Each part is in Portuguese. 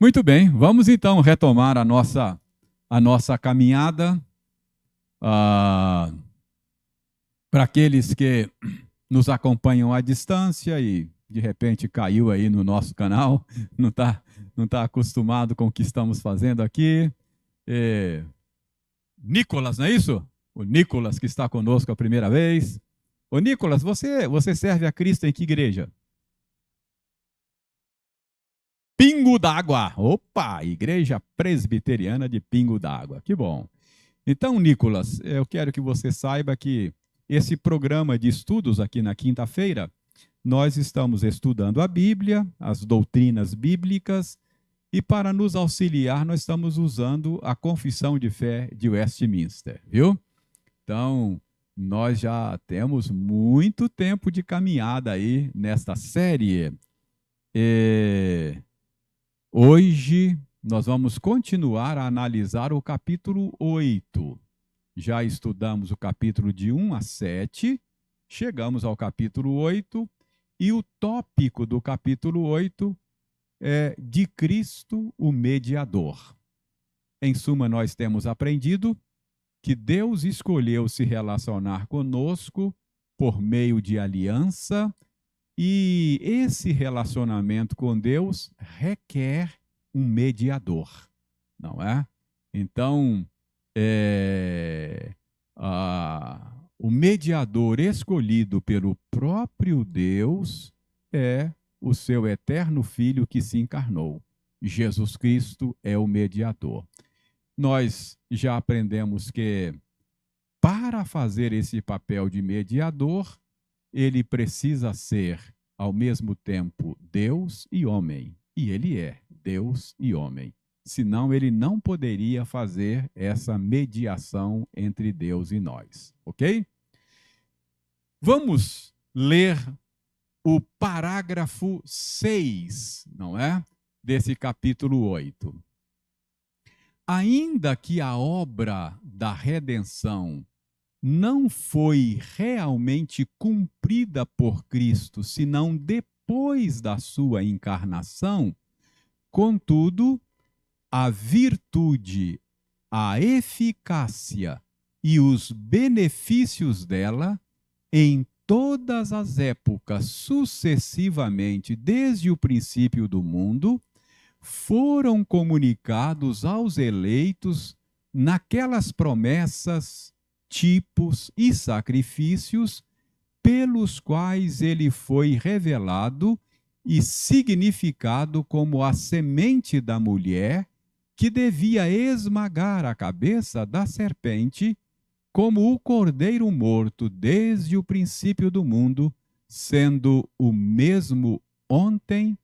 Muito bem, vamos então retomar a nossa caminhada. Para aqueles que nos acompanham à distância e de repente caiu aí no nosso canal, não tá acostumado com o que estamos fazendo aqui. Nicolas, não é isso? O Nicolas que está conosco a primeira vez. Ô Nicolas, você serve a Cristo em que igreja? Pingo d'Água. Opa, Igreja Presbiteriana de Pingo d'Água. Que bom. Então, Nicolas, eu quero que você saiba que esse programa de estudos aqui na quinta-feira, nós estamos estudando a Bíblia, as doutrinas bíblicas, e para nos auxiliar, nós estamos usando a Confissão de Fé de Westminster, viu? Então, nós já temos muito tempo de caminhada aí nesta série. Hoje nós vamos continuar a analisar o capítulo 8. Já estudamos o capítulo de 1 a 7, chegamos ao capítulo 8, e o tópico do capítulo 8 é de Cristo, o mediador. Em suma, nós temos aprendido que Deus escolheu se relacionar conosco por meio de aliança, e esse relacionamento com Deus requer um mediador, não é? Então, o mediador escolhido pelo próprio Deus é o seu eterno Filho que se encarnou. Jesus Cristo é o mediador. Nós já aprendemos que, para fazer esse papel de mediador, ele precisa ser, ao mesmo tempo, Deus e homem. E ele é Deus e homem. Senão, ele não poderia fazer essa mediação entre Deus e nós. Ok? Vamos ler o parágrafo 6, não é? Desse capítulo 8. Ainda que a obra da redenção não foi realmente cumprida por Cristo, senão depois da sua encarnação, contudo, a virtude, a eficácia e os benefícios dela, em todas as épocas sucessivamente, desde o princípio do mundo, foram comunicados aos eleitos naquelas promessas, tipos e sacrifícios pelos quais ele foi revelado e significado como a semente da mulher que devia esmagar a cabeça da serpente, como o cordeiro morto desde o princípio do mundo, sendo o mesmo ontem,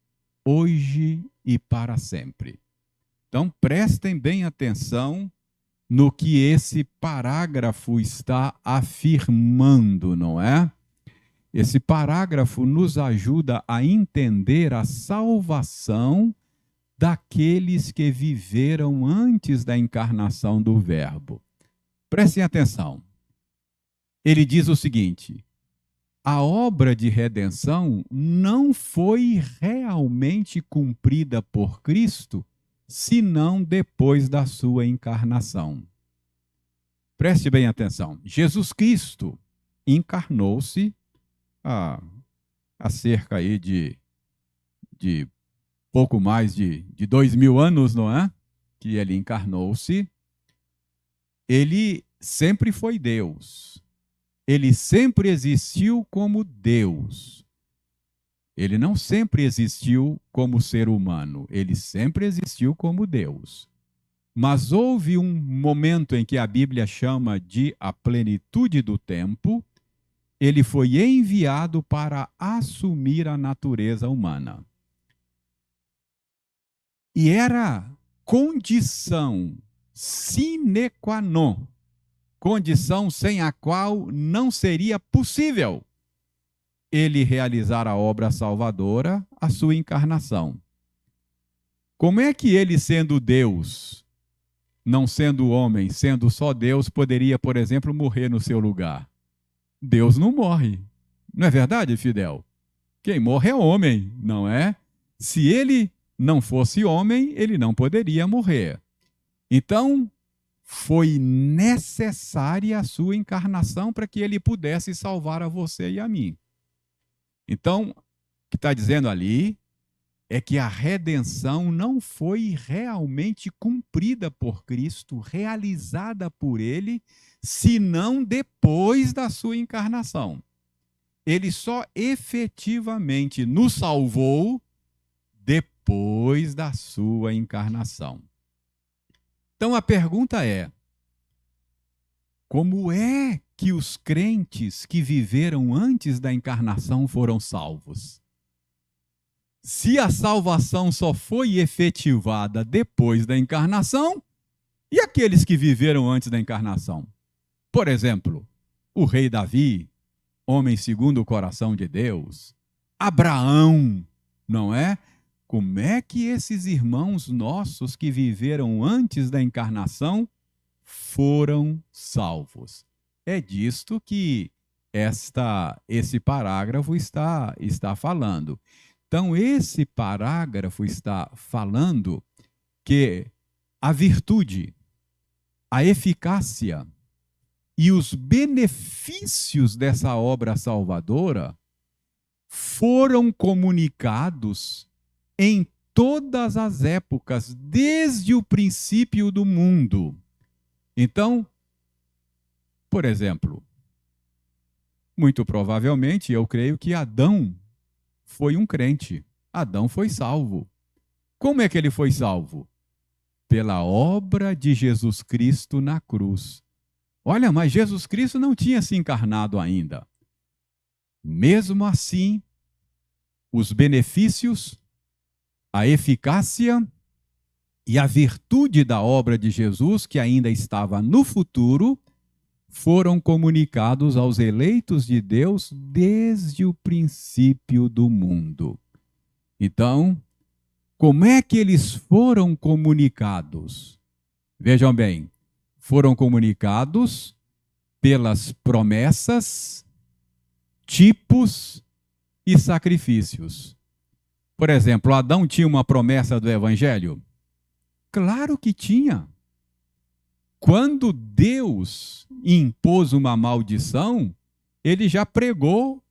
hoje e para sempre. Então, prestem bem atenção no que esse parágrafo está afirmando, não é? Esse parágrafo nos ajuda a entender a salvação daqueles que viveram antes da encarnação do Verbo. Prestem atenção. Ele diz o seguinte: a obra de redenção não foi realmente cumprida por Cristo, senão depois da sua encarnação. Preste bem atenção. Jesus Cristo encarnou-se há cerca aí de pouco mais de 2000 anos, não é? Que ele encarnou-se. Ele sempre foi Deus. Ele sempre existiu como Deus. Ele não sempre existiu como ser humano. Ele sempre existiu como Deus. Mas houve um momento em que a Bíblia chama de a plenitude do tempo. Ele foi enviado para assumir a natureza humana. E era condição sine qua non, condição sem a qual não seria possível ele realizar a obra salvadora, a sua encarnação. Como é que ele, sendo Deus, não sendo homem, sendo só Deus, poderia, por exemplo, morrer no seu lugar? Deus não morre. Não é verdade, Fidel? Quem morre é homem, não é? Se ele não fosse homem, ele não poderia morrer. Então, foi necessária a sua encarnação para que ele pudesse salvar a você e a mim. Então, o que está dizendo ali é que a redenção não foi realmente cumprida por Cristo, realizada por ele, senão depois da sua encarnação. Ele só efetivamente nos salvou depois da sua encarnação. Então a pergunta é: como é que os crentes que viveram antes da encarnação foram salvos? Se a salvação só foi efetivada depois da encarnação, e aqueles que viveram antes da encarnação? Por exemplo, o rei Davi, homem segundo o coração de Deus, Abraão, não é? Como é que esses irmãos nossos que viveram antes da encarnação foram salvos? É disto que esse parágrafo está falando. Então, esse parágrafo está falando que a virtude, a eficácia e os benefícios dessa obra salvadora foram comunicados em todas as épocas, desde o princípio do mundo. Então, por exemplo, muito provavelmente, eu creio que Adão foi um crente. Adão foi salvo. Como é que ele foi salvo? Pela obra de Jesus Cristo na cruz. Olha, mas Jesus Cristo não tinha se encarnado ainda. Mesmo assim, os benefícios, a eficácia e a virtude da obra de Jesus, que ainda estava no futuro, foram comunicados aos eleitos de Deus desde o princípio do mundo. Então, como é que eles foram comunicados? Vejam bem, foram comunicados pelas promessas, tipos e sacrifícios. Por exemplo, Adão tinha uma promessa do Evangelho? Claro que tinha. Quando Deus impôs uma maldição, ele já pregou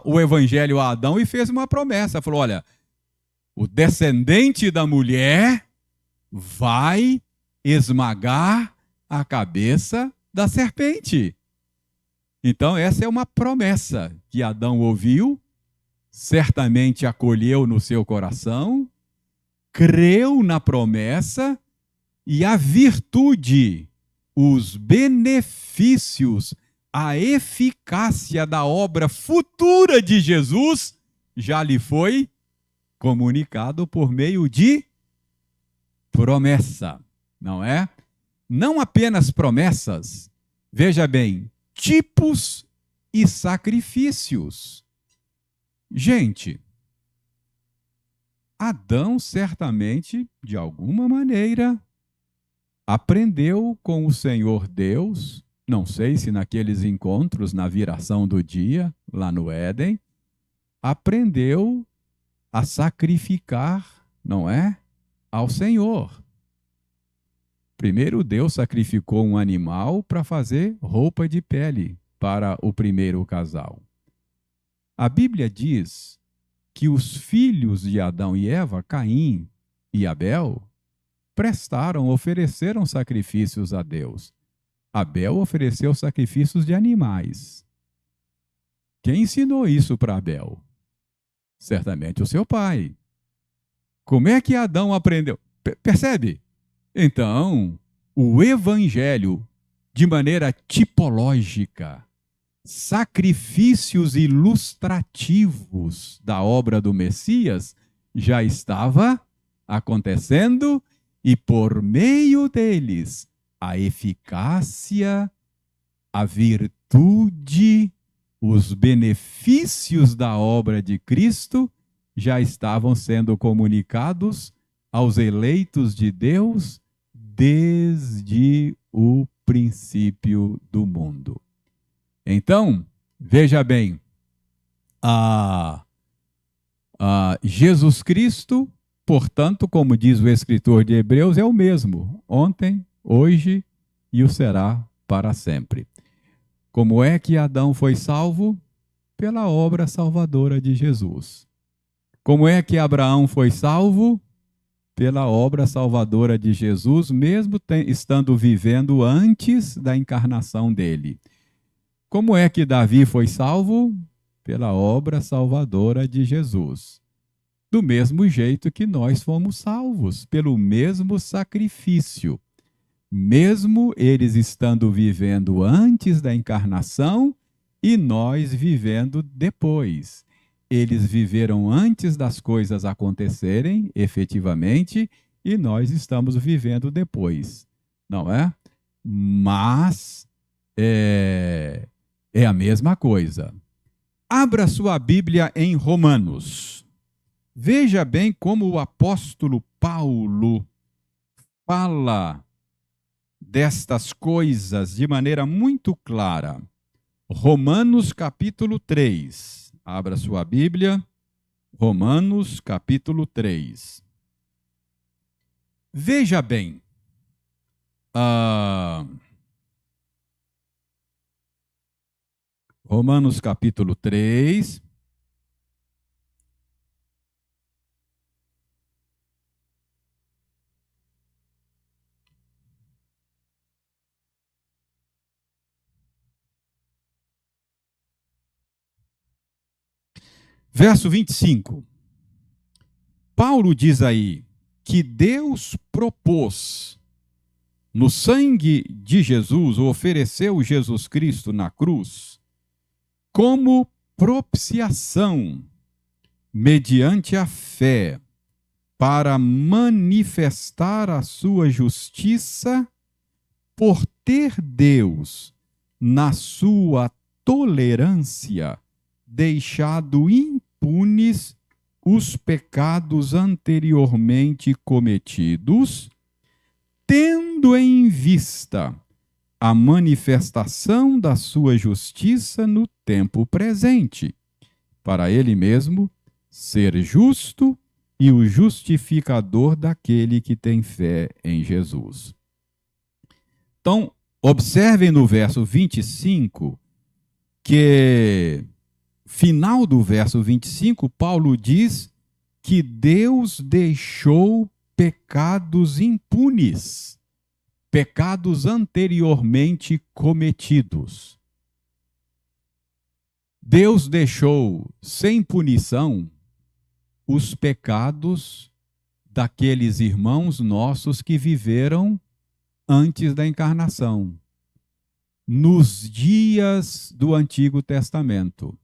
o Evangelho a Adão e fez uma promessa. Falou, olha, o descendente da mulher vai esmagar a cabeça da serpente. Então, essa é uma promessa que Adão ouviu, certamente acolheu no seu coração, creu na promessa, e a virtude, os benefícios, a eficácia da obra futura de Jesus já lhe foi comunicado por meio de promessa, não é? Não apenas promessas, veja bem, tipos e sacrifícios. Gente, Adão certamente, de alguma maneira, aprendeu com o Senhor Deus, não sei se naqueles encontros na viração do dia, lá no Éden, aprendeu a sacrificar, não é? Ao Senhor. Primeiro Deus sacrificou um animal para fazer roupa de pele para o primeiro casal. A Bíblia diz que os filhos de Adão e Eva, Caim e Abel, ofereceram sacrifícios a Deus. Abel ofereceu sacrifícios de animais. Quem ensinou isso para Abel? Certamente o seu pai. Como é que Adão aprendeu? Percebe? Então, o Evangelho, de maneira tipológica, sacrifícios ilustrativos da obra do Messias, já estava acontecendo, e por meio deles, a eficácia, a virtude, os benefícios da obra de Cristo já estavam sendo comunicados aos eleitos de Deus desde o princípio do mundo. Então, veja bem, Jesus Cristo portanto, como diz o escritor de Hebreus, é o mesmo, ontem, hoje e o será para sempre. Como é que Adão foi salvo? Pela obra salvadora de Jesus. Como é que Abraão foi salvo? Pela obra salvadora de Jesus, mesmo estando vivendo antes da encarnação dele. Como é que Davi foi salvo? Pela obra salvadora de Jesus. Do mesmo jeito que nós fomos salvos, pelo mesmo sacrifício. Mesmo eles estando vivendo antes da encarnação e nós vivendo depois. Eles viveram antes das coisas acontecerem, efetivamente, e nós estamos vivendo depois, não é? Mas é a mesma coisa. Abra sua Bíblia em Romanos. Veja bem como o apóstolo Paulo fala destas coisas de maneira muito clara. Romanos capítulo 3. Abra sua Bíblia. Romanos capítulo 3. Veja bem. Romanos capítulo 3. Verso 25. Paulo diz aí que Deus propôs no sangue de Jesus, ofereceu Jesus Cristo na cruz, como propiciação, mediante a fé, para manifestar a sua justiça, por ter Deus, na sua tolerância, deixado impunes os pecados anteriormente cometidos, tendo em vista a manifestação da sua justiça no tempo presente, para ele mesmo ser justo e o justificador daquele que tem fé em Jesus. Então, observem no verso 25 que, final do verso 25, Paulo diz que Deus deixou pecados impunes, pecados anteriormente cometidos. Deus deixou sem punição os pecados daqueles irmãos nossos que viveram antes da encarnação, nos dias do Antigo Testamento.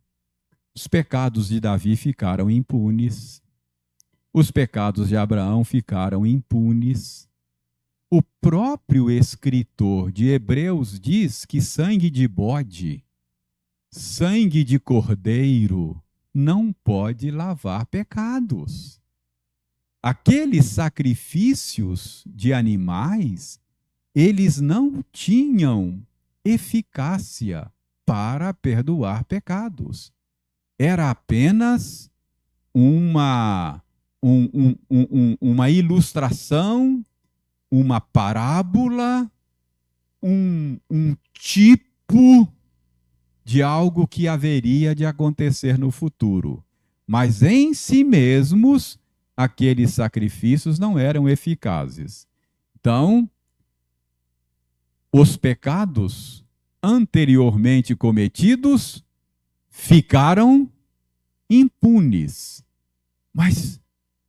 Os pecados de Davi ficaram impunes, os pecados de Abraão ficaram impunes. O próprio escritor de Hebreus diz que sangue de bode, sangue de cordeiro, não pode lavar pecados. Aqueles sacrifícios de animais, eles não tinham eficácia para perdoar pecados. Era apenas uma ilustração, uma parábola, um tipo de algo que haveria de acontecer no futuro. Mas em si mesmos, aqueles sacrifícios não eram eficazes. Então, os pecados anteriormente cometidos ficaram impunes. Mas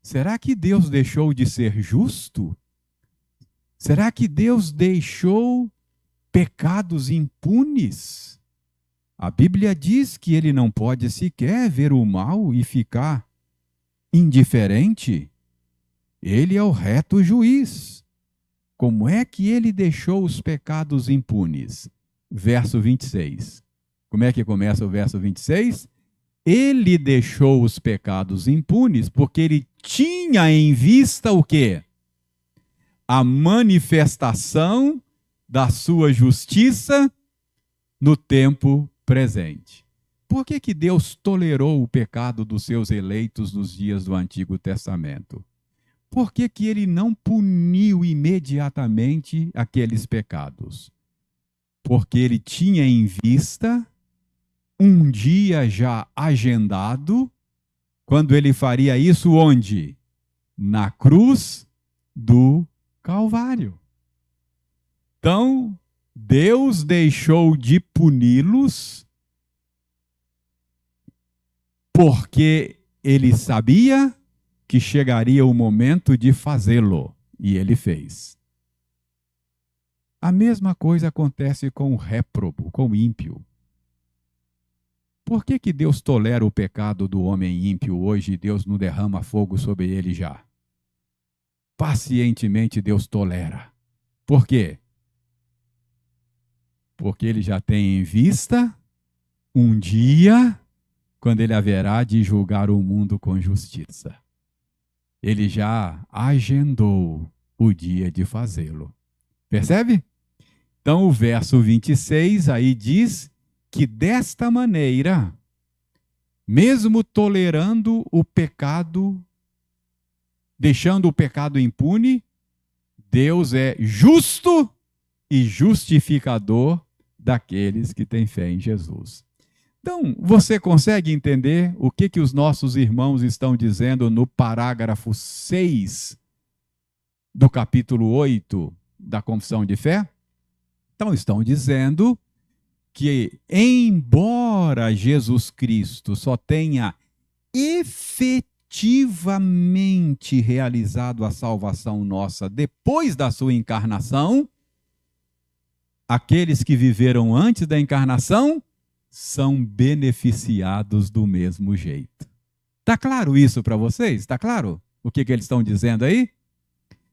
será que Deus deixou de ser justo? Será que Deus deixou pecados impunes? A Bíblia diz que ele não pode sequer ver o mal e ficar indiferente. Ele é o reto juiz. Como é que ele deixou os pecados impunes? Verso 26. Como é que começa o verso 26? Ele deixou os pecados impunes porque ele tinha em vista o quê? A manifestação da sua justiça no tempo presente. Por que que Deus tolerou o pecado dos seus eleitos nos dias do Antigo Testamento? por que que ele não puniu imediatamente aqueles pecados? Porque ele tinha em vista um dia já agendado, quando ele faria isso onde? Na cruz do Calvário. Então, Deus deixou de puni-los porque ele sabia que chegaria o momento de fazê-lo, e ele fez. A mesma coisa acontece com o réprobo, com o ímpio. Por que que Deus tolera o pecado do homem ímpio hoje e Deus não derrama fogo sobre ele já? Pacientemente Deus tolera. Por quê? Porque ele já tem em vista um dia quando ele haverá de julgar o mundo com justiça. Ele já agendou o dia de fazê-lo. Percebe? Então o verso 26 aí diz que desta maneira, mesmo tolerando o pecado, deixando o pecado impune, Deus é justo e justificador daqueles que têm fé em Jesus. Então, você consegue entender o que os nossos irmãos estão dizendo no parágrafo 6 do capítulo 8 da Confissão de Fé? Então, estão dizendo que, embora Jesus Cristo só tenha efetivamente realizado a salvação nossa depois da sua encarnação, aqueles que viveram antes da encarnação são beneficiados do mesmo jeito. Está claro isso para vocês? Está claro o que eles estão dizendo aí?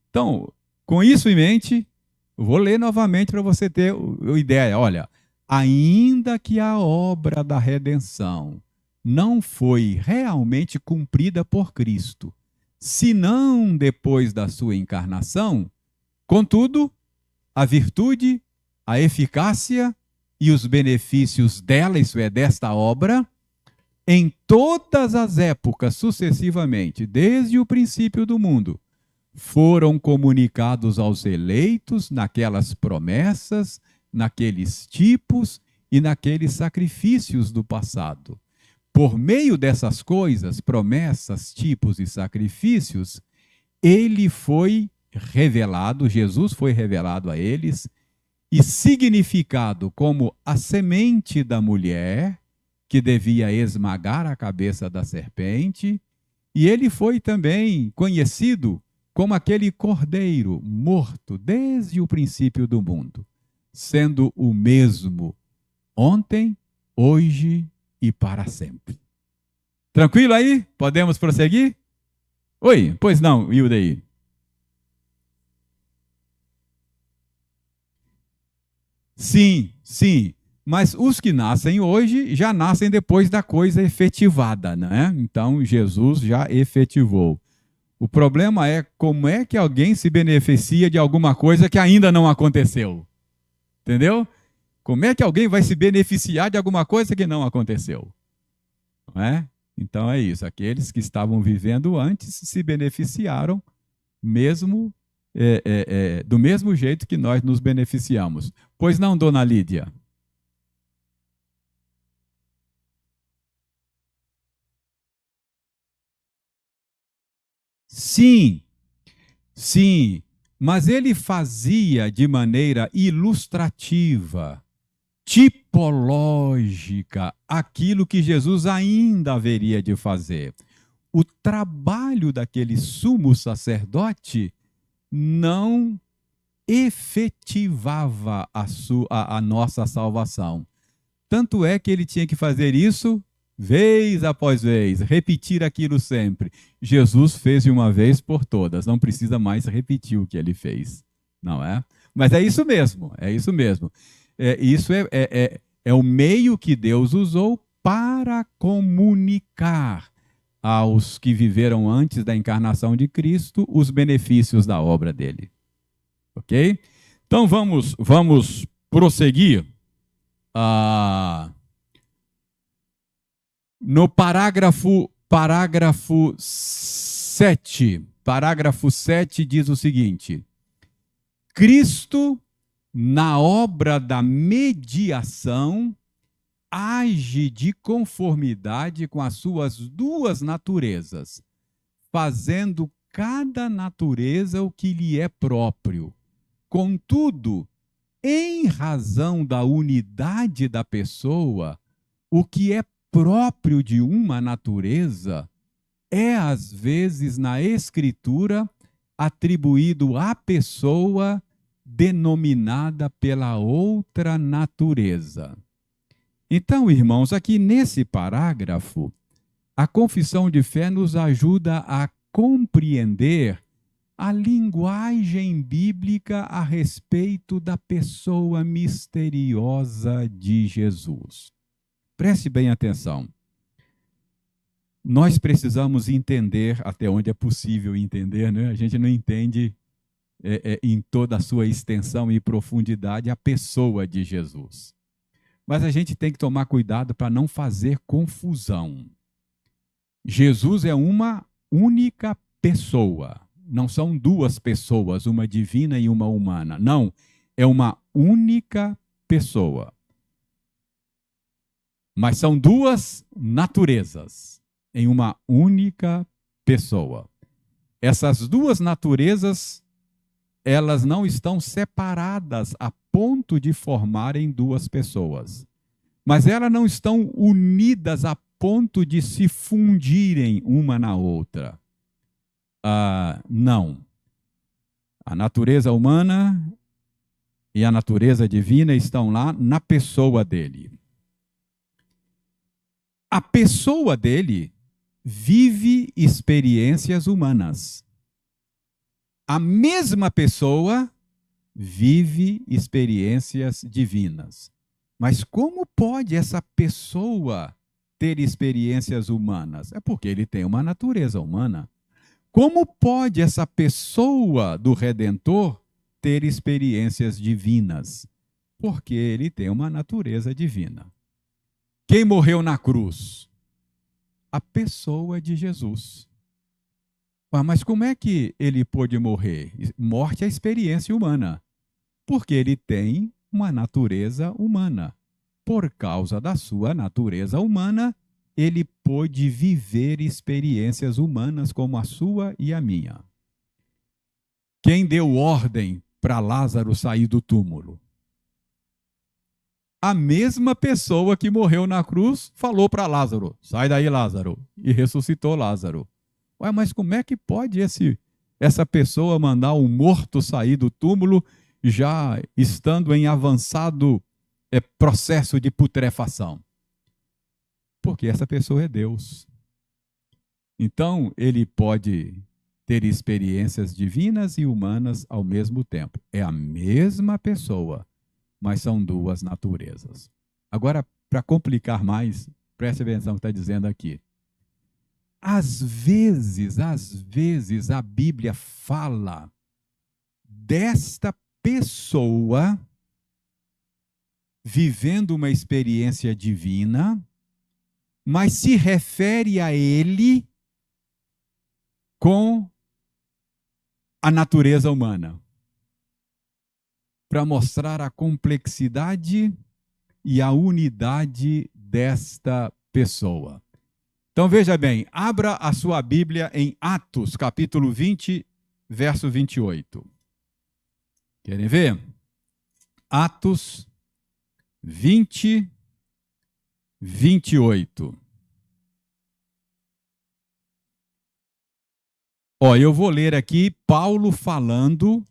Então, com isso em mente, eu vou ler novamente para você ter a ideia. Olha, ainda que a obra da redenção não foi realmente cumprida por Cristo, senão depois da sua encarnação, contudo, a virtude, a eficácia e os benefícios dela, isso é, desta obra, em todas as épocas sucessivamente, desde o princípio do mundo, foram comunicados aos eleitos naquelas promessas, naqueles tipos e naqueles sacrifícios do passado. Por meio dessas coisas, promessas, tipos e sacrifícios, ele foi revelado, Jesus foi revelado a eles e significado como a semente da mulher que devia esmagar a cabeça da serpente, e ele foi também conhecido como aquele cordeiro morto desde o princípio do mundo, sendo o mesmo ontem, hoje e para sempre. Tranquilo aí? Podemos prosseguir? Oi, pois não, Hilda aí. Sim, sim. Mas os que nascem hoje já nascem depois da coisa efetivada, né? Então Jesus já efetivou. O problema é como é que alguém se beneficia de alguma coisa que ainda não aconteceu. Entendeu? Como é que alguém vai se beneficiar de alguma coisa que não aconteceu? Não é? Então é isso. Aqueles que estavam vivendo antes se beneficiaram mesmo do mesmo jeito que nós nos beneficiamos. Pois não, dona Lídia? Sim, sim, mas ele fazia de maneira ilustrativa, tipológica, aquilo que Jesus ainda haveria de fazer. O trabalho daquele sumo sacerdote não efetivava a nossa salvação. Tanto é que ele tinha que fazer isso vez após vez, repetir aquilo sempre. Jesus fez de uma vez por todas, não precisa mais repetir o que ele fez, não é? Mas é isso mesmo, é isso mesmo. Isso é o meio que Deus usou para comunicar aos que viveram antes da encarnação de Cristo os benefícios da obra dele. Ok? Então vamos prosseguir. No parágrafo 7, 7, parágrafo 7 diz o seguinte: Cristo, na obra da mediação, age de conformidade com as suas duas naturezas, fazendo cada natureza o que lhe é próprio. Contudo, em razão da unidade da pessoa, o que é próprio de uma natureza é, às vezes, na Escritura, atribuído à pessoa denominada pela outra natureza. Então, irmãos, aqui nesse parágrafo, a confissão de fé nos ajuda a compreender a linguagem bíblica a respeito da pessoa misteriosa de Jesus. Preste bem atenção. Nós precisamos entender, até onde é possível entender, né? A gente não entende em toda a sua extensão e profundidade a pessoa de Jesus. Mas a gente tem que tomar cuidado para não fazer confusão. Jesus é uma única pessoa. Não são duas pessoas, uma divina e uma humana. Não, é uma única pessoa. Mas são duas naturezas em uma única pessoa. Essas duas naturezas, elas não estão separadas a ponto de formarem duas pessoas. Mas elas não estão unidas a ponto de se fundirem uma na outra. Não. A natureza humana e a natureza divina estão lá na pessoa dele. A pessoa dele vive experiências humanas. A mesma pessoa vive experiências divinas. Mas como pode essa pessoa ter experiências humanas? É porque ele tem uma natureza humana. Como pode essa pessoa do Redentor ter experiências divinas? Porque ele tem uma natureza divina. Quem morreu na cruz? A pessoa de Jesus. Mas como é que ele pôde morrer? Morte é experiência humana. Porque ele tem uma natureza humana. Por causa da sua natureza humana, ele pôde viver experiências humanas como a sua e a minha. Quem deu ordem para Lázaro sair do túmulo? A mesma pessoa que morreu na cruz falou para Lázaro: sai daí, Lázaro, e ressuscitou Lázaro. Mas como é que pode essa pessoa mandar um morto sair do túmulo já estando em avançado processo de putrefação? Porque essa pessoa é Deus. Então, ele pode ter experiências divinas e humanas ao mesmo tempo. É a mesma pessoa, mas são duas naturezas. Agora, para complicar mais, preste atenção no que está dizendo aqui. Às vezes, a Bíblia fala desta pessoa vivendo uma experiência divina, mas se refere a ele com a natureza humana, para mostrar a complexidade e a unidade desta pessoa. Então veja bem, abra a sua Bíblia em Atos, capítulo 20, verso 28. Querem ver? Atos 20, 28. Eu vou ler aqui Paulo falando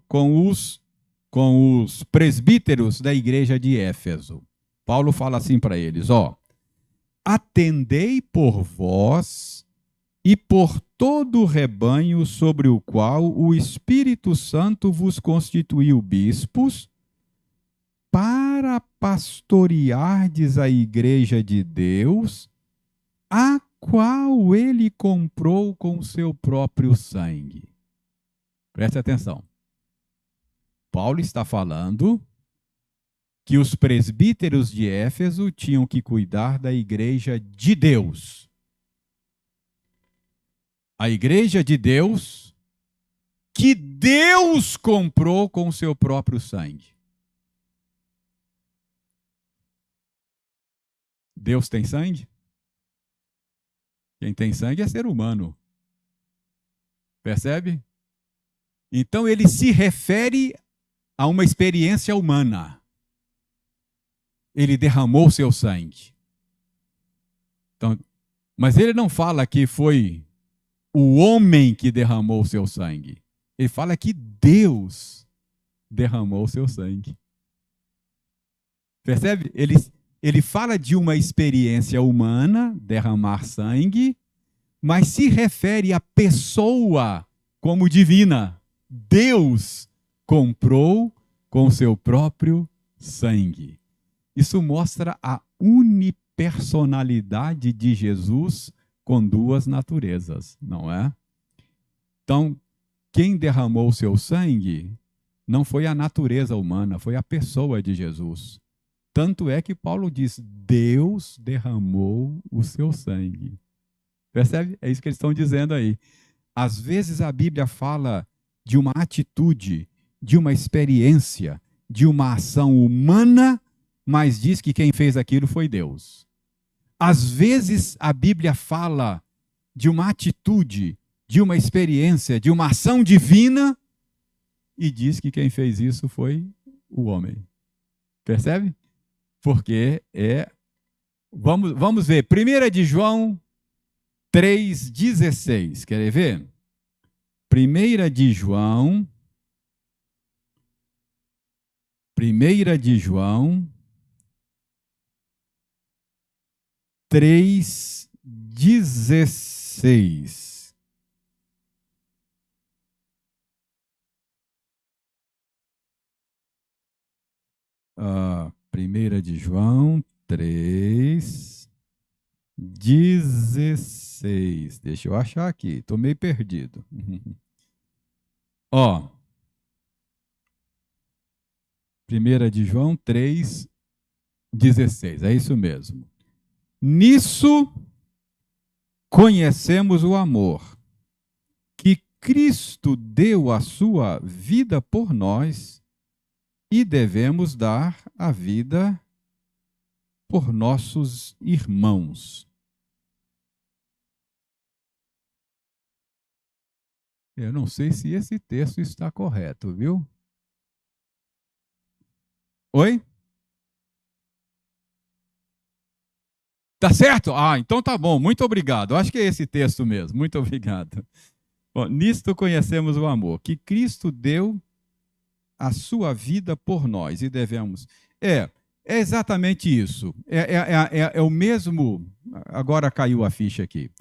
com os presbíteros da igreja de Éfeso. Paulo fala assim para eles, atendei por vós e por todo o rebanho sobre o qual o Espírito Santo vos constituiu bispos, para pastoreardes a igreja de Deus, a qual ele comprou com o seu próprio sangue. Preste atenção. Paulo está falando que os presbíteros de Éfeso tinham que cuidar da igreja de Deus. A igreja de Deus, que Deus comprou com o seu próprio sangue. Deus tem sangue? Quem tem sangue é ser humano. Percebe? Então ele se refere a uma experiência humana. Ele derramou seu sangue. Então, mas ele não fala que foi o homem que derramou seu sangue. Ele fala que Deus derramou seu sangue. Percebe? Ele fala de uma experiência humana, derramar sangue, mas se refere à pessoa como divina. Deus comprou com seu próprio sangue. Isso mostra a unipersonalidade de Jesus com duas naturezas, não é? Então, quem derramou seu sangue não foi a natureza humana, foi a pessoa de Jesus. Tanto é que Paulo diz: Deus derramou o seu sangue. Percebe? É isso que eles estão dizendo aí. Às vezes a Bíblia fala de uma atitude, de uma experiência, de uma ação humana, mas diz que quem fez aquilo foi Deus. Às vezes a Bíblia fala de uma atitude, de uma experiência, de uma ação divina, e diz que quem fez isso foi o homem. Percebe? Porque vamos ver, 1 de João 3,16. Querem ver? 1 de João 3,16. 1 de João 3,16. Deixa eu achar aqui, estou meio perdido. Ó, 1 de João 3,16, é isso mesmo. Nisso conhecemos o amor, que Cristo deu a sua vida por nós e devemos dar a vida por nossos irmãos. Eu não sei se esse texto está correto, viu? Oi? Tá certo? Ah, então tá bom. Muito obrigado. Acho que é esse texto mesmo. Muito obrigado. Bom, nisto conhecemos o amor, que Cristo deu a sua vida por nós e devemos. É exatamente isso. É o mesmo. Agora caiu a ficha aqui.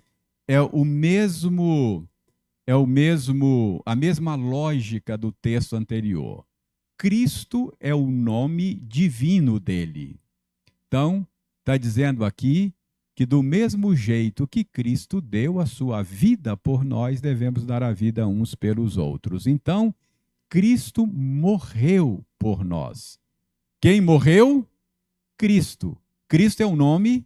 A mesma lógica do texto anterior. Cristo é o nome divino dele. Então, está dizendo aqui que do mesmo jeito que Cristo deu a sua vida por nós, devemos dar a vida uns pelos outros. Então, Cristo morreu por nós. Quem morreu? Cristo. Cristo é um nome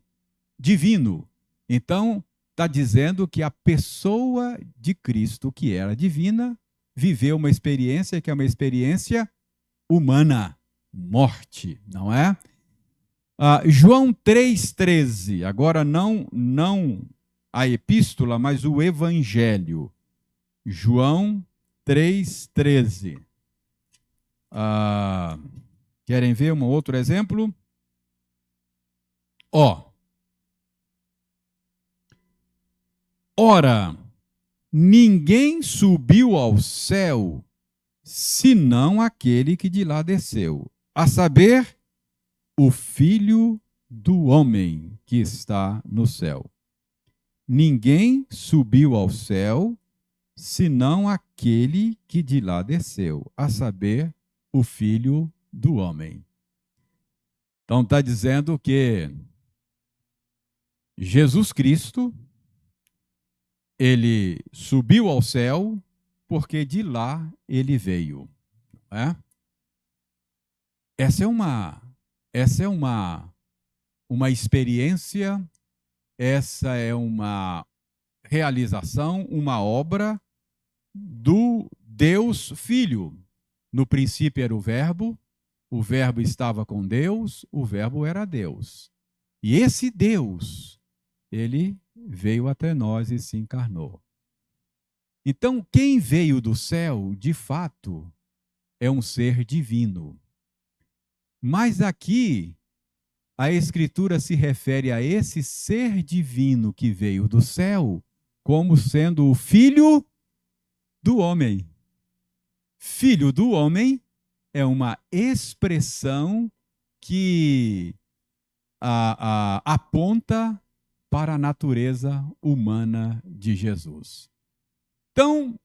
divino. Então, está dizendo que a pessoa de Cristo, que era divina, viveu uma experiência que é uma experiência humana, morte, não é? João 3,13, agora não a epístola, mas o evangelho. João 3,13. Querem ver um outro exemplo? Ora, ninguém subiu ao céu, senão aquele que de lá desceu, a saber, o Filho do homem que está no céu. Ninguém subiu ao céu, senão aquele que de lá desceu, a saber, o Filho do homem. Então está dizendo que Jesus Cristo, ele subiu ao céu porque de lá ele veio. Não é? Essa é uma experiência, essa é uma realização, uma obra do Deus Filho. No princípio era o Verbo estava com Deus, o Verbo era Deus. E esse Deus, ele veio até nós e se encarnou. Então, quem veio do céu, de fato, é um ser divino. Mas aqui, a Escritura se refere a esse ser divino que veio do céu como sendo o Filho do homem. Filho do homem é uma expressão que aponta para a natureza humana de Jesus. Então,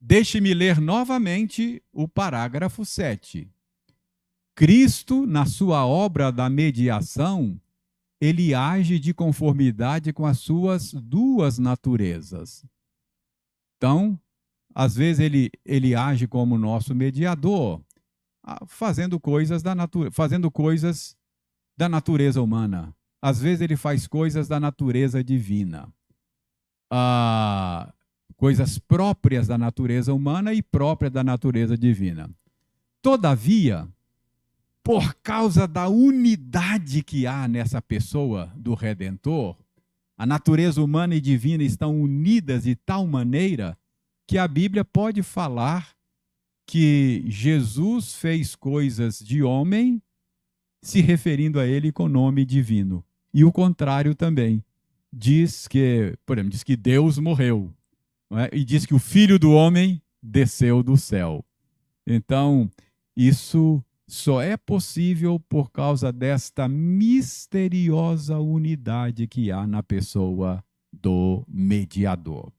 deixe-me ler novamente o parágrafo 7. Cristo, na sua obra da mediação, ele age de conformidade com as suas duas naturezas. Então, às vezes ele age como nosso mediador, fazendo coisas da natureza humana. Às vezes ele faz coisas da natureza divina. Coisas próprias da natureza humana e próprias da natureza divina. Todavia, por causa da unidade que há nessa pessoa do Redentor, a natureza humana e divina estão unidas de tal maneira que a Bíblia pode falar que Jesus fez coisas de homem se referindo a ele com nome divino. E o contrário também. Diz que, por exemplo, diz que Deus morreu, não é? E diz que o Filho do Homem desceu do céu. Então, isso só é possível por causa desta misteriosa unidade que há na pessoa do mediador.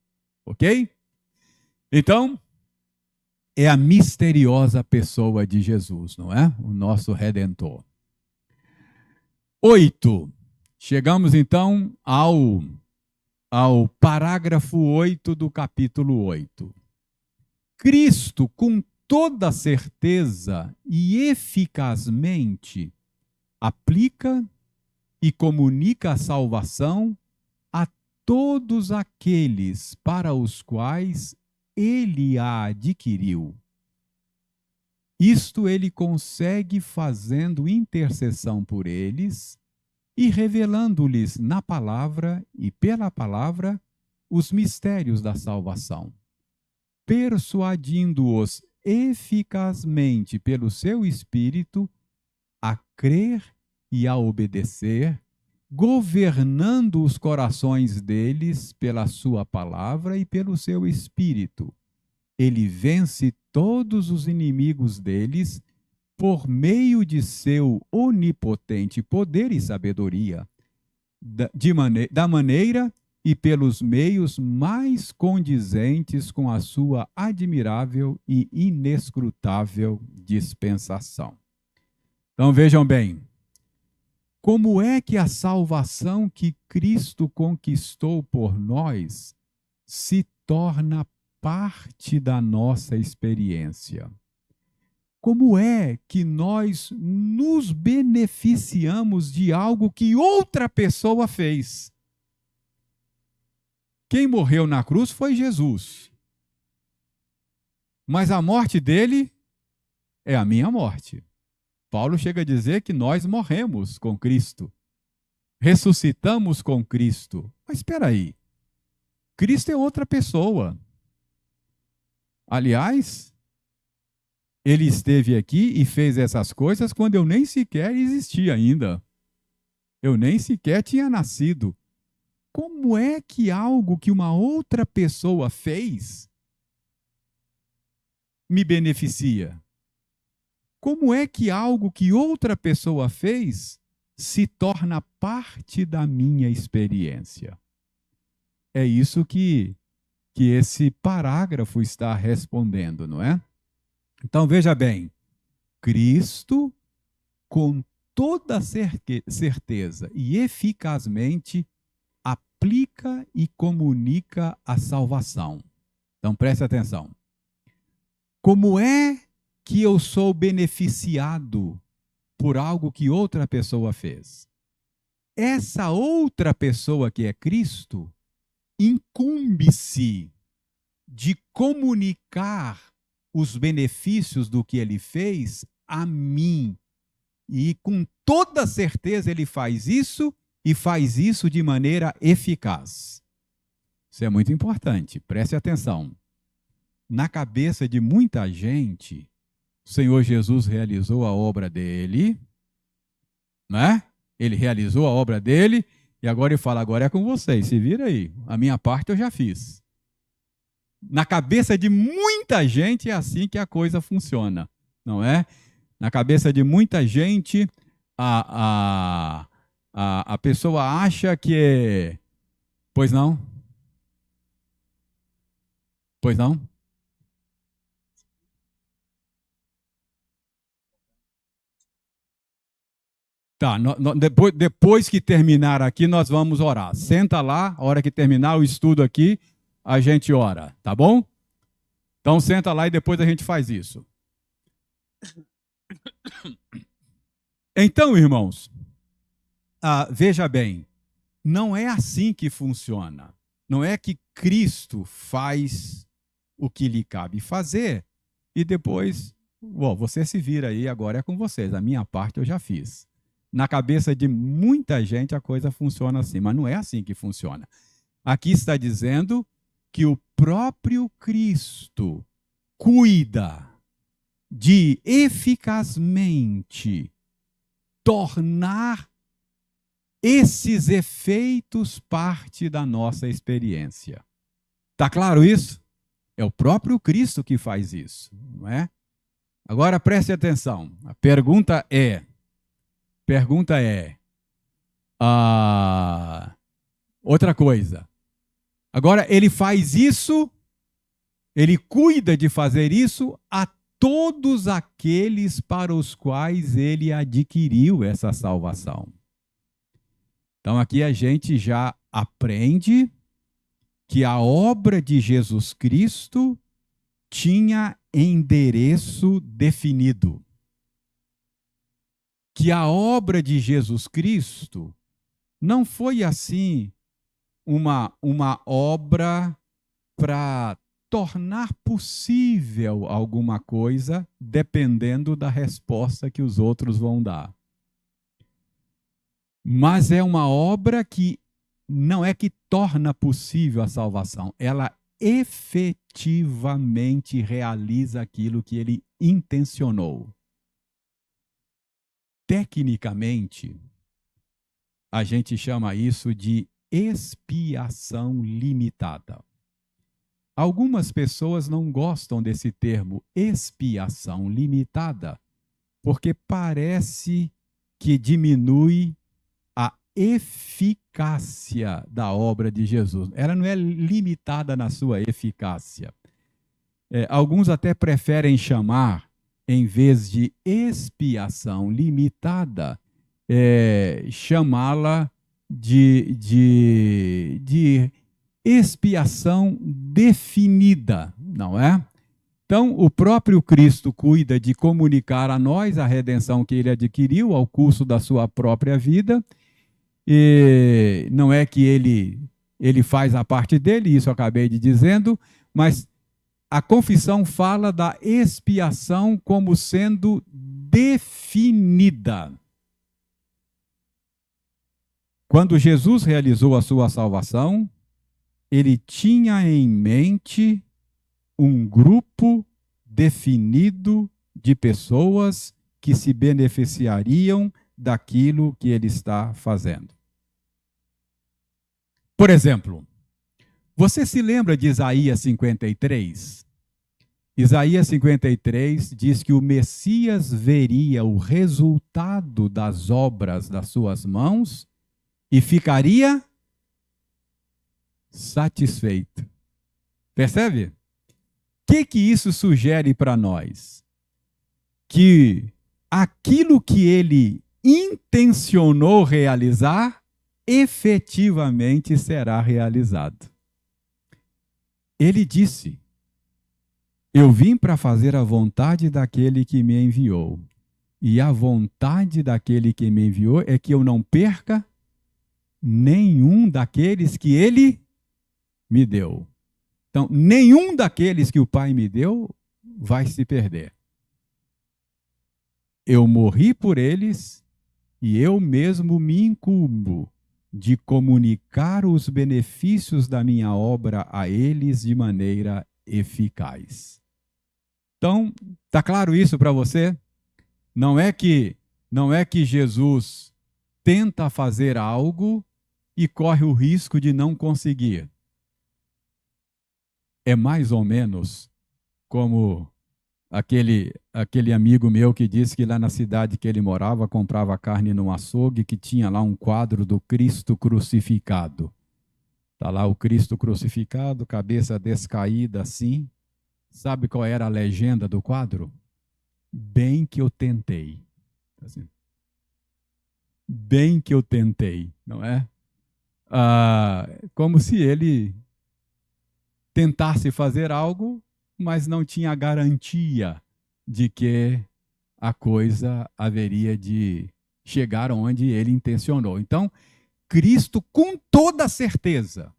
Ok? Então, é a misteriosa pessoa de Jesus, não é? O nosso Redentor. 8. Chegamos então ao parágrafo 8 do capítulo 8. Cristo, com toda certeza e eficazmente, aplica e comunica a salvação a todos aqueles para os quais ele a adquiriu. Isto ele consegue fazendo intercessão por eles e revelando-lhes na palavra e pela palavra os mistérios da salvação, persuadindo-os eficazmente pelo seu Espírito a crer e a obedecer, governando os corações deles pela sua palavra e pelo seu Espírito. Ele vence todos os inimigos deles por meio de seu onipotente poder e sabedoria, da maneira e pelos meios mais condizentes com a sua admirável e inescrutável dispensação. Então vejam bem, como é que a salvação que Cristo conquistou por nós se torna parte da nossa experiência? Como é que nós nos beneficiamos de algo que outra pessoa fez? Quem morreu na cruz foi Jesus. Mas a morte dele é a minha morte. Paulo chega a dizer que nós morremos com Cristo. Ressuscitamos com Cristo. Mas espera aí. Cristo é outra pessoa. Aliás, ele esteve aqui e fez essas coisas quando eu nem sequer existia ainda. Eu nem sequer tinha nascido. Como é que algo que uma outra pessoa fez me beneficia? Como é que algo que outra pessoa fez se torna parte da minha experiência? É isso que esse parágrafo está respondendo, não é? Então, veja bem, Cristo, com toda certeza e eficazmente, aplica e comunica a salvação. Então, preste atenção. Como é que eu sou beneficiado por algo que outra pessoa fez? Essa outra pessoa que é Cristo incumbe-se de comunicar os benefícios do que ele fez a mim. E com toda certeza ele faz isso e faz isso de maneira eficaz. Isso é muito importante, preste atenção. Na cabeça de muita gente, o Senhor Jesus realizou a obra dele, né? Ele realizou a obra dele e agora ele fala, agora é com vocês, se vira aí, a minha parte eu já fiz. Na cabeça de muita gente é assim que a coisa funciona, não é? Na cabeça de muita gente, a pessoa acha que é... Pois não? Pois não? Tá, depois que terminar aqui, nós vamos orar. Senta lá, a hora que terminar o estudo aqui, a gente ora, tá bom? Então senta lá e depois a gente faz isso. Então, irmãos, veja bem, não é assim que funciona. Não é que Cristo faz o que lhe cabe fazer e depois, você se vira aí, agora é com vocês, a minha parte eu já fiz. Na cabeça de muita gente a coisa funciona assim, mas não é assim que funciona. Aqui está dizendo que o próprio Cristo cuida de eficazmente tornar esses efeitos parte da nossa experiência. Tá claro isso? É o próprio Cristo que faz isso, não é? Agora preste atenção. A pergunta é outra coisa. Agora ele faz isso, ele cuida de fazer isso a todos aqueles para os quais ele adquiriu essa salvação. Então aqui a gente já aprende que a obra de Jesus Cristo tinha endereço definido. Que a obra de Jesus Cristo não foi assim uma obra para tornar possível alguma coisa dependendo da resposta que os outros vão dar. Mas é uma obra que não é que torna possível a salvação, ela efetivamente realiza aquilo que ele intencionou. Tecnicamente, a gente chama isso de expiação limitada. Algumas pessoas não gostam desse termo expiação limitada, porque parece que diminui a eficácia da obra de Jesus. Ela não é limitada na sua eficácia. Alguns até preferem chamar, em vez de expiação limitada, chamá-la de expiação definida, não é? Então, o próprio Cristo cuida de comunicar a nós a redenção que ele adquiriu ao curso da sua própria vida. E não é que ele faz a parte dele, isso eu acabei de dizendo, mas a confissão fala da expiação como sendo definida. Quando Jesus realizou a sua salvação, ele tinha em mente um grupo definido de pessoas que se beneficiariam daquilo que ele está fazendo. Por exemplo, você se lembra de Isaías 53? Isaías 53 diz que o Messias veria o resultado das obras das suas mãos e ficaria satisfeito. Percebe? O que isso sugere para nós? Que aquilo que ele intencionou realizar, efetivamente será realizado. Ele disse: eu vim para fazer a vontade daquele que me enviou. E a vontade daquele que me enviou é que eu não perca nenhum daqueles que ele me deu. Então, nenhum daqueles que o Pai me deu vai se perder. Eu morri por eles e eu mesmo me incumbo de comunicar os benefícios da minha obra a eles de maneira eficaz. Então, tá claro isso para você? Não é que Jesus tenta fazer algo e corre o risco de não conseguir. É mais ou menos como aquele amigo meu que disse que lá na cidade que ele morava, comprava carne num açougue que tinha lá um quadro do Cristo crucificado. Está lá o Cristo crucificado, cabeça descaída assim. Sabe qual era a legenda do quadro? Bem que eu tentei. Assim, bem que eu tentei, não é? Como se ele tentasse fazer algo, mas não tinha garantia de que a coisa haveria de chegar onde ele intencionou. Então, Cristo, com toda certeza,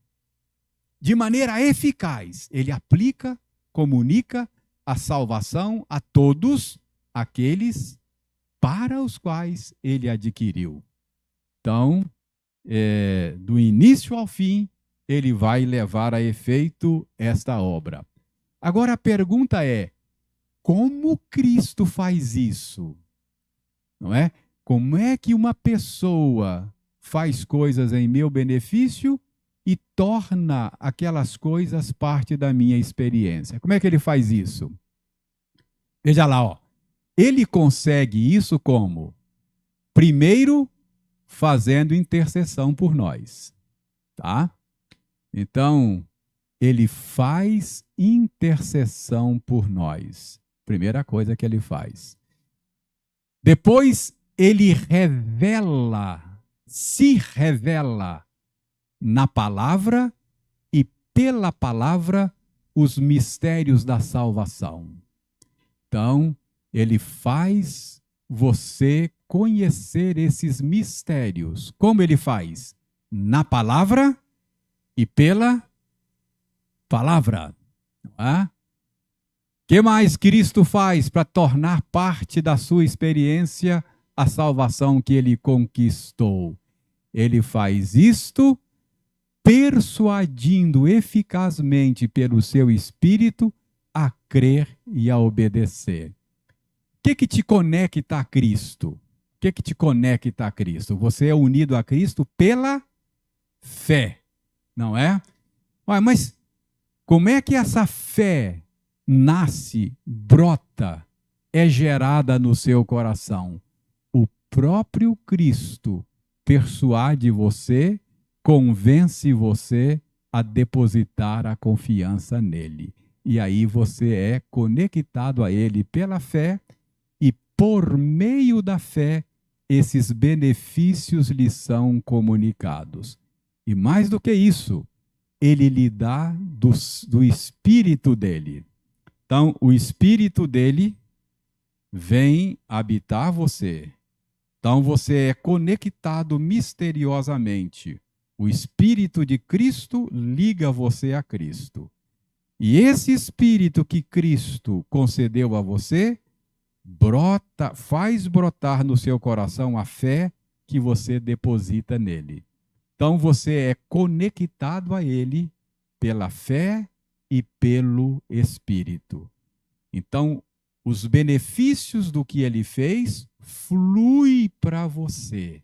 de maneira eficaz, ele aplica, comunica a salvação a todos aqueles para os quais ele adquiriu. Então, do início ao fim, ele vai levar a efeito esta obra. Agora a pergunta é: como Cristo faz isso? Não é? Como é que uma pessoa faz coisas em meu benefício e torna aquelas coisas parte da minha experiência? Como é que ele faz isso? Veja lá, ó. Ele consegue isso como? Primeiro, fazendo intercessão por nós, tá? Então, ele faz intercessão por nós. Primeira coisa que ele faz. Depois, ele se revela na palavra e pela palavra os mistérios da salvação. Então, ele faz você conhecer esses mistérios. Como ele faz? Na palavra e pela palavra. O que mais Cristo faz para tornar parte da sua experiência a salvação que ele conquistou? Ele faz isto persuadindo eficazmente pelo seu Espírito a crer e a obedecer. O que te conecta a Cristo? O que te conecta a Cristo? Você é unido a Cristo pela fé, não é? Mas como é que essa fé nasce, brota, é gerada no seu coração? O próprio Cristo persuade você, convence você a depositar a confiança nele. E aí você é conectado a ele pela fé e por meio da fé esses benefícios lhe são comunicados. E mais do que isso, ele lhe dá do Espírito dele. Então, o Espírito dele vem habitar você. Então, você é conectado misteriosamente. O Espírito de Cristo liga você a Cristo. E esse Espírito que Cristo concedeu a você, faz brotar no seu coração a fé que você deposita nele. Então você é conectado a ele pela fé e pelo Espírito. Então, os benefícios do que ele fez fluem para você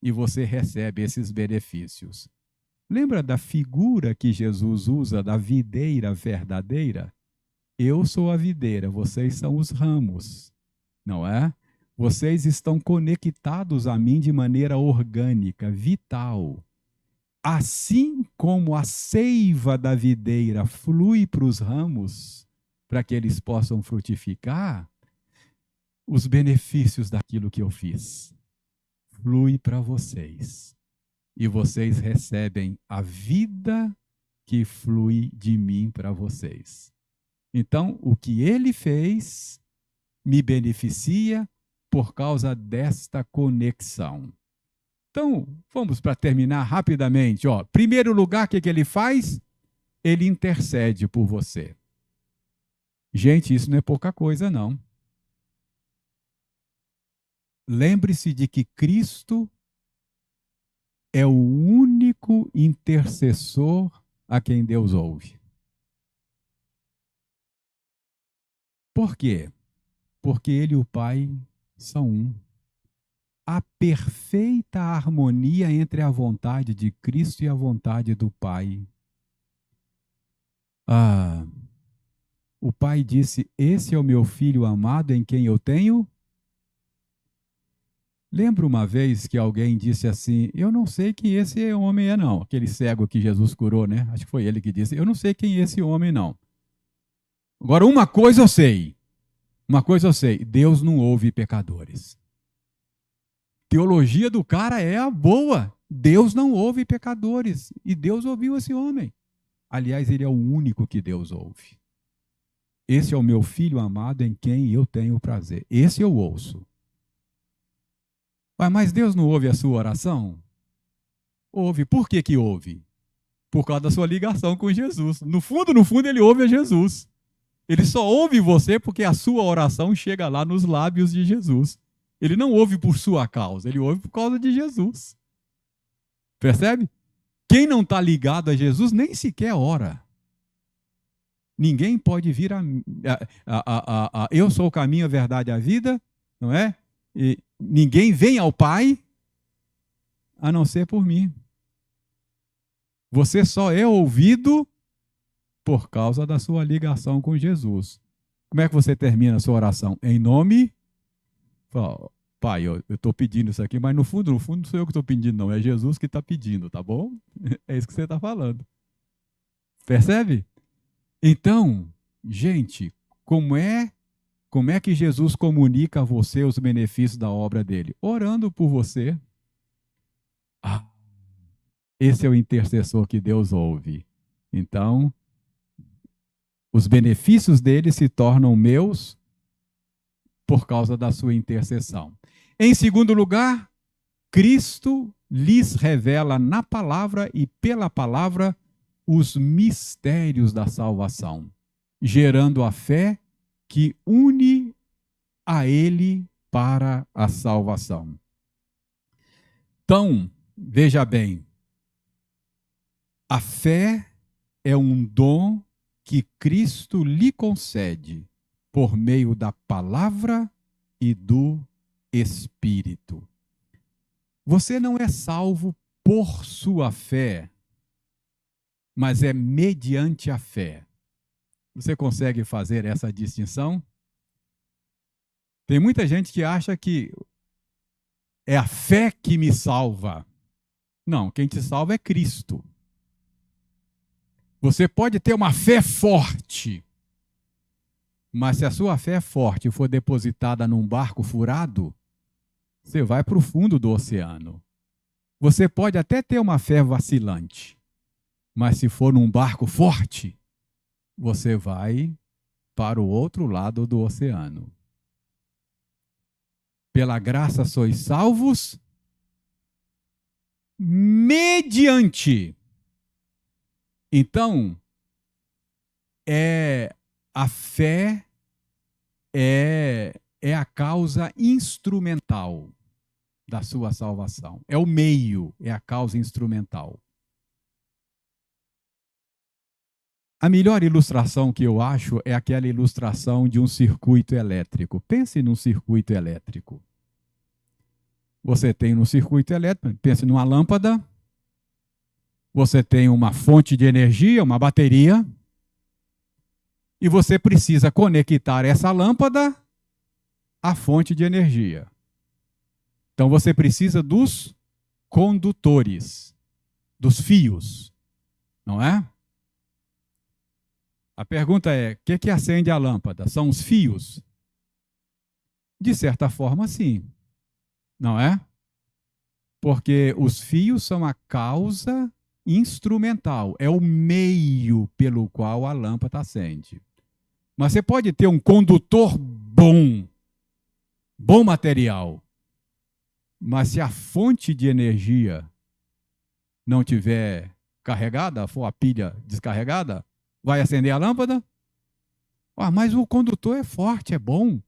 e você recebe esses benefícios. Lembra da figura que Jesus usa da videira verdadeira? Eu sou a videira, vocês são os ramos, não é? Vocês estão conectados a mim de maneira orgânica, vital. Assim como a seiva da videira flui para os ramos, para que eles possam frutificar, os benefícios daquilo que eu fiz flui para vocês. E vocês recebem a vida que flui de mim para vocês. Então, o que ele fez me beneficia por causa desta conexão. Então, vamos para terminar rapidamente. Primeiro lugar, o que ele faz? ele intercede por você. Gente, isso não é pouca coisa, não. Lembre-se de que Cristo é o único intercessor a quem Deus ouve. Por quê? Porque ele e o Pai são um. A perfeita harmonia entre a vontade de Cristo e a vontade do Pai. O Pai disse: esse é o meu filho amado em quem eu tenho. Lembro uma vez que alguém disse assim: eu não sei quem esse homem é não. Aquele cego que Jesus curou, né? Acho que foi ele que disse: eu não sei quem é esse homem não. Agora, uma coisa eu sei. Deus não ouve pecadores. Teologia do cara é a boa. Deus não ouve pecadores. E Deus ouviu esse homem. Aliás, ele é o único que Deus ouve. Esse é o meu filho amado em quem eu tenho prazer. Esse eu ouço. Mas Deus não ouve a sua oração? Ouve. Por que que ouve? Por causa da sua ligação com Jesus. No fundo, ele ouve a Jesus. Ele só ouve você porque a sua oração chega lá nos lábios de Jesus. Ele não ouve por sua causa, ele ouve por causa de Jesus. Percebe? Quem não está ligado a Jesus nem sequer ora. Ninguém pode vir eu sou o caminho, a verdade e a vida, não é? E ninguém vem ao Pai a não ser por mim. Você só é ouvido por causa da sua ligação com Jesus. Como é que você termina a sua oração? Em nome... Pai, eu estou pedindo isso aqui, mas no fundo não sou eu que estou pedindo, não. É Jesus que está pedindo, tá bom? É isso que você está falando. Percebe? Então, gente, como é que Jesus comunica a você os benefícios da obra dele? Orando por você. Esse é o intercessor que Deus ouve. Então, os benefícios dele se tornam meus por causa da sua intercessão. Em segundo lugar, Cristo lhes revela na palavra e pela palavra os mistérios da salvação, gerando a fé que une a ele para a salvação. Então, veja bem, a fé é um dom que Cristo lhe concede por meio da palavra e do Espírito. Você não é salvo por sua fé, mas é mediante a fé. Você consegue fazer essa distinção? Tem muita gente que acha que é a fé que me salva. Não, quem te salva é Cristo. Você pode ter uma fé forte, mas se a sua fé é forte e for depositada num barco furado, você vai para o fundo do oceano. Você pode até ter uma fé vacilante, mas se for num barco forte, você vai para o outro lado do oceano. Pela graça sois salvos, mediante. Então, a fé é a causa instrumental da sua salvação. É o meio, é a causa instrumental. A melhor ilustração que eu acho é aquela ilustração de um circuito elétrico. Pense num circuito elétrico. Você tem um circuito elétrico, pense numa lâmpada, você tem uma fonte de energia, uma bateria, e você precisa conectar essa lâmpada à fonte de energia. Então você precisa dos condutores, dos fios, não é? A pergunta é: o que acende a lâmpada? São os fios? De certa forma, sim. Não é? Porque os fios são a causa instrumental, é o meio pelo qual a lâmpada acende. Mas você pode ter um condutor bom material, mas se a fonte de energia não tiver carregada, for a pilha descarregada, vai acender a lâmpada? Ah, mas o condutor é forte, é bom.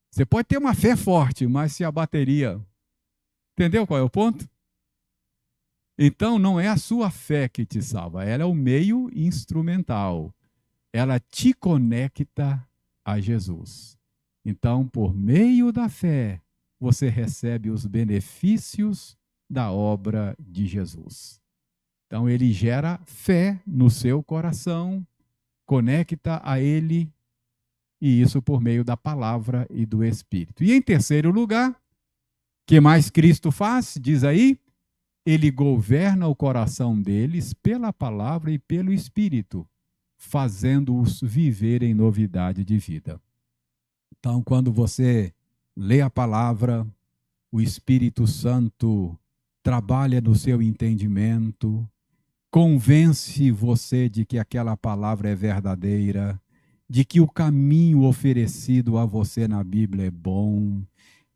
Você pode ter uma fé forte, mas se a bateria... Entendeu qual é o ponto? Então, não é a sua fé que te salva, ela é o meio instrumental. Ela te conecta a Jesus. Então, por meio da fé, você recebe os benefícios da obra de Jesus. Então, ele gera fé no seu coração, conecta a ele, e isso por meio da palavra e do Espírito. E em terceiro lugar, o que mais Cristo faz? Diz aí, ele governa o coração deles pela palavra e pelo Espírito, fazendo-os viver em novidade de vida. Então, quando você lê a palavra, o Espírito Santo trabalha no seu entendimento, convence você de que aquela palavra é verdadeira, de que o caminho oferecido a você na Bíblia é bom.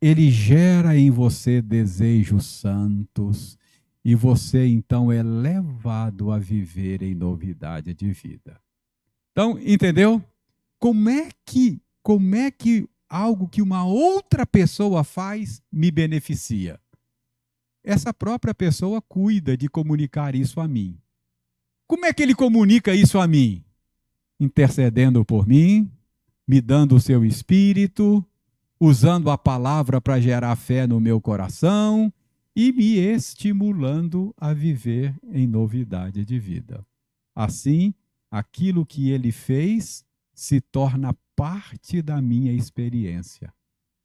Ele gera em você desejos santos e você então é levado a viver em novidade de vida. Então, entendeu? Como é que algo que uma outra pessoa faz me beneficia? Essa própria pessoa cuida de comunicar isso a mim. Como é que ele comunica isso a mim? Intercedendo por mim, me dando o seu espírito, usando a palavra para gerar fé no meu coração e me estimulando a viver em novidade de vida. Assim, aquilo que ele fez se torna parte da minha experiência,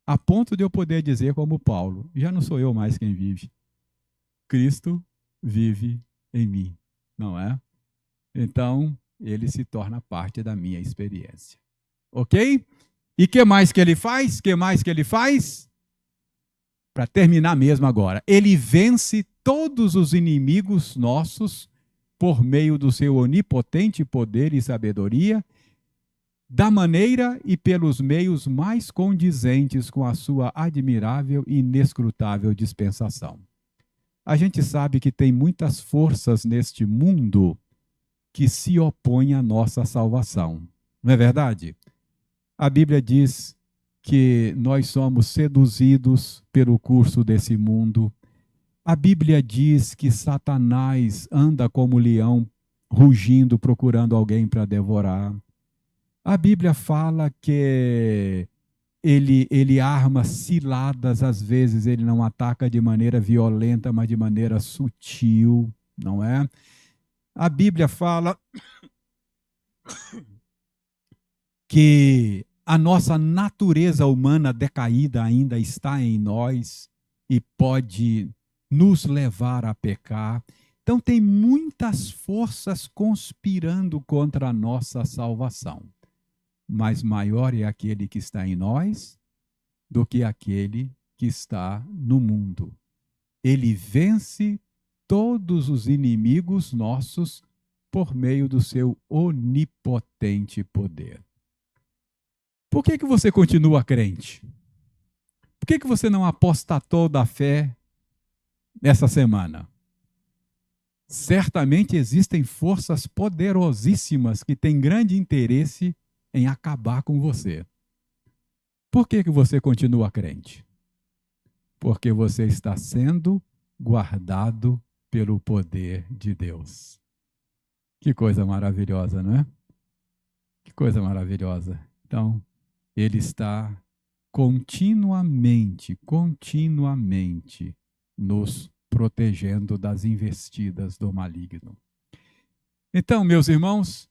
a ponto de eu poder dizer como Paulo, já não sou eu mais quem vive, Cristo vive em mim, não é? Então, ele se torna parte da minha experiência. Ok? E o que mais que ele faz? Que mais que ele faz? Para terminar mesmo agora, ele vence todos os inimigos nossos por meio do seu onipotente poder e sabedoria, da maneira e pelos meios mais condizentes com a sua admirável e inescrutável dispensação. A gente sabe que tem muitas forças neste mundo que se opõem à nossa salvação. Não é verdade? A Bíblia diz que nós somos seduzidos pelo curso desse mundo. A Bíblia diz que Satanás anda como leão, rugindo, procurando alguém para devorar. A Bíblia fala que ele arma ciladas, às vezes ele não ataca de maneira violenta, mas de maneira sutil, não é? A Bíblia fala que a nossa natureza humana decaída ainda está em nós e pode nos levar a pecar. Então, tem muitas forças conspirando contra a nossa salvação. Mas maior é aquele que está em nós do que aquele que está no mundo. Ele vence todos os inimigos nossos por meio do seu onipotente poder. Por que você continua crente? Por que você não apostatou da fé nessa semana? Certamente existem forças poderosíssimas que têm grande interesse em acabar com você. Por que você continua crente? Porque você está sendo guardado pelo poder de Deus. Que coisa maravilhosa, não é? Que coisa maravilhosa. Então, ele está continuamente nos protegendo das investidas do maligno. Então, meus irmãos,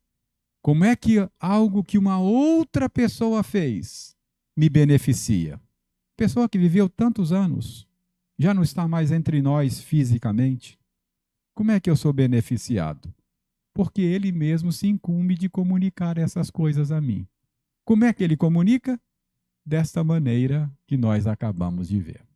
como é que algo que uma outra pessoa fez me beneficia? Pessoa que viveu tantos anos, já não está mais entre nós fisicamente. Como é que eu sou beneficiado? Porque ele mesmo se incumbe de comunicar essas coisas a mim. Como é que ele comunica? Desta maneira que nós acabamos de ver.